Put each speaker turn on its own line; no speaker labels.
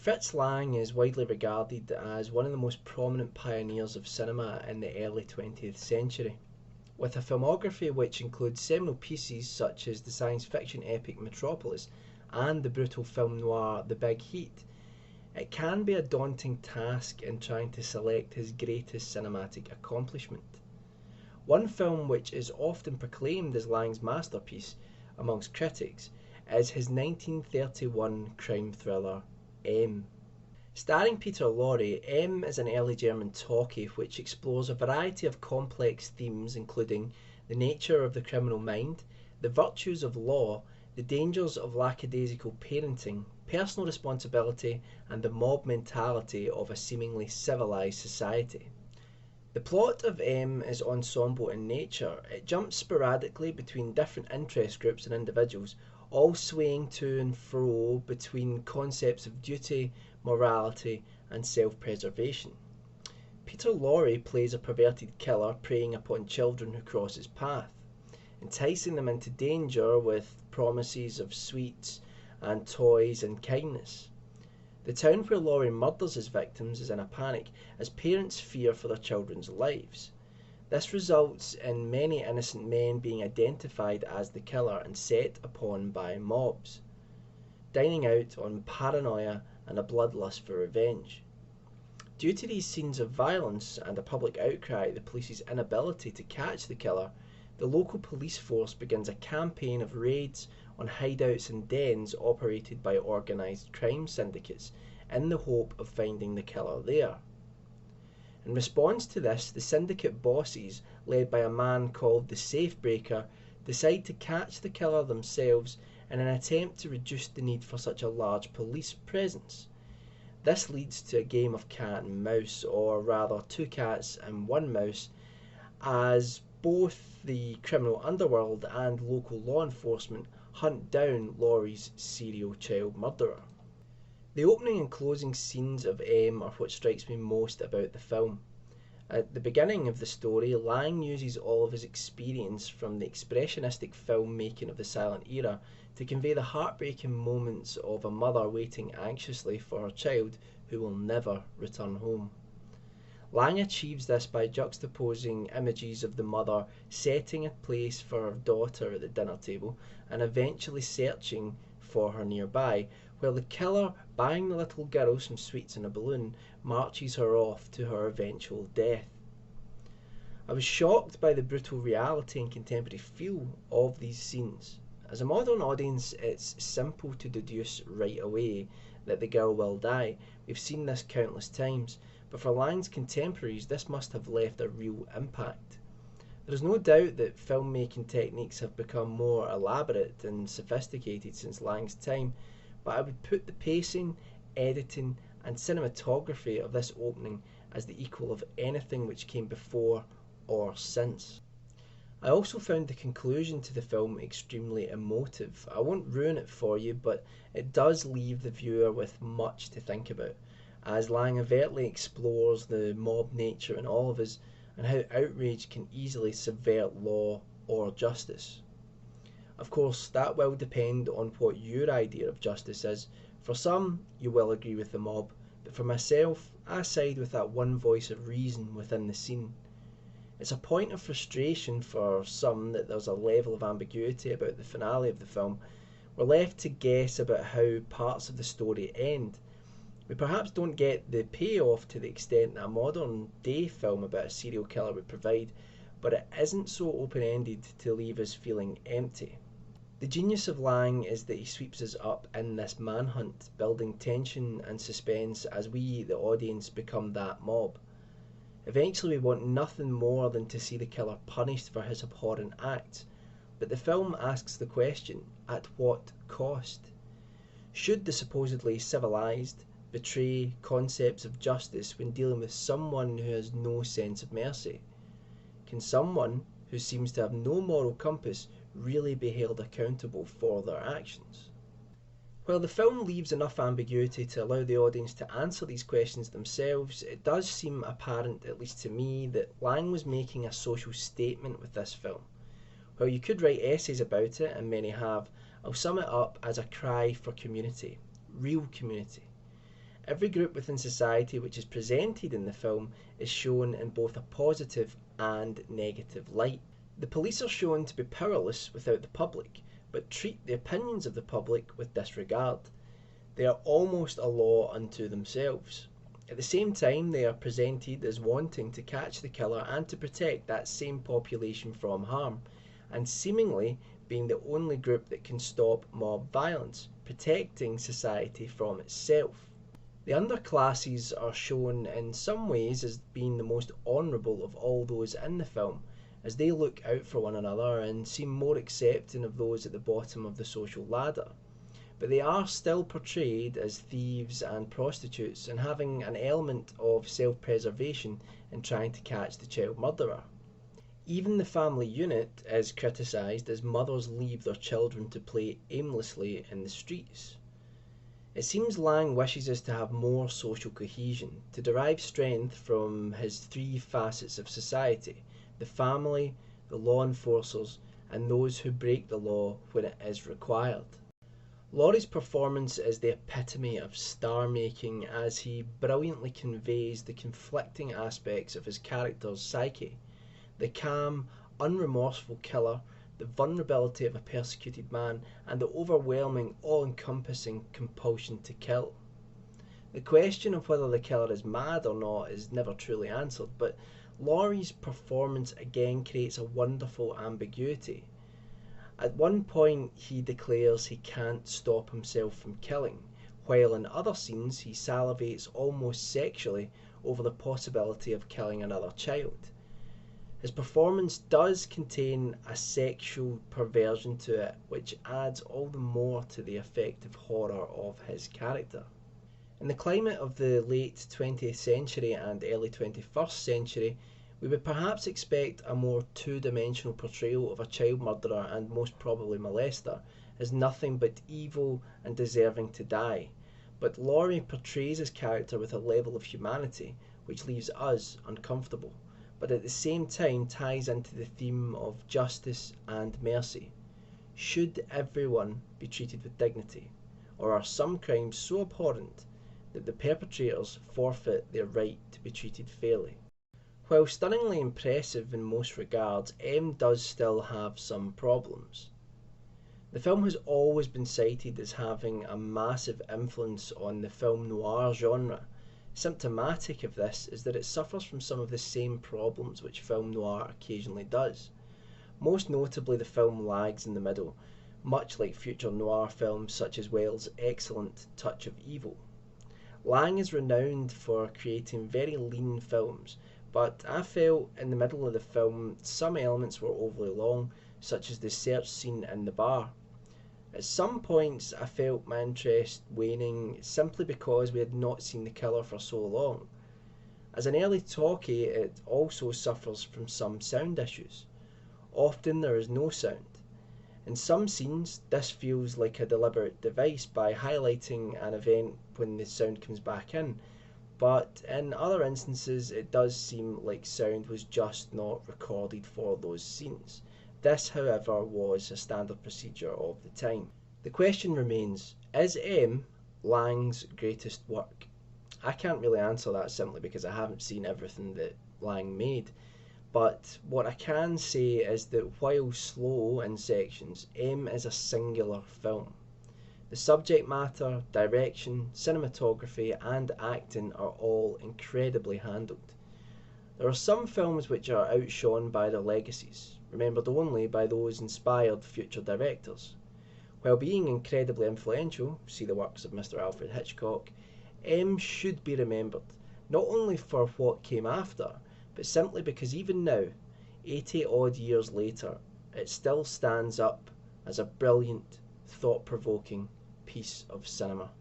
Fritz Lang is widely regarded as one of the most prominent pioneers of cinema in the early 20th century. With a filmography which includes seminal pieces such as the science fiction epic Metropolis and the brutal film noir The Big Heat, it can be a daunting task in trying to select his greatest cinematic accomplishment. One film which is often proclaimed as Lang's masterpiece amongst critics is his 1931 crime thriller M. Starring Peter Lorre, M is an early German talkie which explores a variety of complex themes including the nature of the criminal mind, the virtues of law, the dangers of lackadaisical parenting, personal responsibility, and the mob mentality of a seemingly civilized society. The plot of M is ensemble in nature. It jumps sporadically between different interest groups and individuals, all swaying to and fro between concepts of duty, morality, and self-preservation. Peter Lorre plays a perverted killer preying upon children who cross his path, enticing them into danger with promises of sweets and toys and kindness. The town where Lorre murders his victims is in a panic as parents fear for their children's lives. This results in many innocent men being identified as the killer and set upon by mobs, dining out on paranoia and a bloodlust for revenge. Due to these scenes of violence and a public outcry at the police's inability to catch the killer, the local police force begins a campaign of raids on hideouts and dens operated by organised crime syndicates in the hope of finding the killer there. In response to this, the syndicate bosses, led by a man called the Safe Breaker, decide to catch the killer themselves in an attempt to reduce the need for such a large police presence. This leads to a game of cat and mouse, or rather two cats and one mouse, as both the criminal underworld and local law enforcement hunt down Lorre's serial child murderer. The opening and closing scenes of M are what strikes me most about the film. At the beginning of the story, Lang uses all of his experience from the expressionistic filmmaking of the silent era to convey the heartbreaking moments of a mother waiting anxiously for her child who will never return home. Lang achieves this by juxtaposing images of the mother setting a place for her daughter at the dinner table and eventually searching for her nearby, while the killer, buying the little girl some sweets in a balloon, marches her off to her eventual death. I was shocked by the brutal reality and contemporary feel of these scenes. As a modern audience, it's simple to deduce right away that the girl will die. We've seen this countless times, but for Lang's contemporaries, this must have left a real impact. There is no doubt that filmmaking techniques have become more elaborate and sophisticated since Lang's time, but I would put the pacing, editing, and cinematography of this opening as the equal of anything which came before or since. I also found the conclusion to the film extremely emotive. I won't ruin it for you, but it does leave the viewer with much to think about, as Lang overtly explores the mob nature in all of us and how outrage can easily subvert law or justice. Of course, that will depend on what your idea of justice is. For some, you will agree with the mob, but for myself, I side with that one voice of reason within the scene. It's a point of frustration for some that there's a level of ambiguity about the finale of the film. We're left to guess about how parts of the story end. We perhaps don't get the payoff to the extent that a modern day film about a serial killer would provide, but it isn't so open-ended to leave us feeling empty. The genius of Lang is that he sweeps us up in this manhunt, building tension and suspense as we, the audience, become that mob. Eventually we want nothing more than to see the killer punished for his abhorrent acts, but the film asks the question, at what cost? Should the supposedly civilized betray concepts of justice when dealing with someone who has no sense of mercy? Can someone who seems to have no moral compass really be held accountable for their actions? While the film leaves enough ambiguity to allow the audience to answer these questions themselves, it does seem apparent, at least to me, that Lang was making a social statement with this film. While you could write essays about it, and many have, I'll sum it up as a cry for community, real community. Every group within society which is presented in the film is shown in both a positive and negative light. The police are shown to be powerless without the public, but treat the opinions of the public with disregard. They are almost a law unto themselves. At the same time, they are presented as wanting to catch the killer and to protect that same population from harm, and seemingly being the only group that can stop mob violence, protecting society from itself. The underclasses are shown in some ways as being the most honourable of all those in the film, as they look out for one another and seem more accepting of those at the bottom of the social ladder. But they are still portrayed as thieves and prostitutes and having an element of self-preservation in trying to catch the child murderer. Even the family unit is criticised as mothers leave their children to play aimlessly in the streets. It seems Lang wishes us to have more social cohesion, to derive strength from his three facets of society: the family, the law enforcers, and those who break the law when it is required. Lorre's performance is the epitome of star-making as he brilliantly conveys the conflicting aspects of his character's psyche: the calm, unremorseful killer, the vulnerability of a persecuted man, and the overwhelming, all-encompassing compulsion to kill. The question of whether the killer is mad or not is never truly answered, but Lorre's performance again creates a wonderful ambiguity. At one point he declares he can't stop himself from killing, while in other scenes he salivates almost sexually over the possibility of killing another child. His performance does contain a sexual perversion to it, which adds all the more to the effective horror of his character. In the climate of the late 20th century and early 21st century, we would perhaps expect a more two-dimensional portrayal of a child murderer and most probably molester as nothing but evil and deserving to die. But Lorre portrays his character with a level of humanity which leaves us uncomfortable, but at the same time ties into the theme of justice and mercy. Should everyone be treated with dignity, or are some crimes so abhorrent that the perpetrators forfeit their right to be treated fairly? While stunningly impressive in most regards, M does still have some problems. The film has always been cited as having a massive influence on the film noir genre. Symptomatic of this is that it suffers from some of the same problems which film noir occasionally does. Most notably, the film lags in the middle, much like future noir films such as Welles' excellent Touch of Evil. Lang is renowned for creating very lean films, but I felt in the middle of the film some elements were overly long, such as the search scene in the bar. At some points I felt my interest waning simply because we had not seen the killer for so long. As an early talkie, it also suffers from some sound issues. Often there is no sound. In some scenes this feels like a deliberate device by highlighting an event when the sound comes back in, but in other instances it does seem like sound was just not recorded for those scenes. This, however, was a standard procedure of the time. The question remains, is M Lang's greatest work? I can't really answer that simply because I haven't seen everything that Lang made, but what I can say is that while slow in sections, M is a singular film. The subject matter, direction, cinematography and acting are all incredibly handled. There are some films which are outshone by their legacies, remembered only by those inspired future directors. While being incredibly influential, see the works of Mr. Alfred Hitchcock, M should be remembered, not only for what came after, but simply because even now, 80 odd years later, it still stands up as a brilliant, thought-provoking piece of cinema.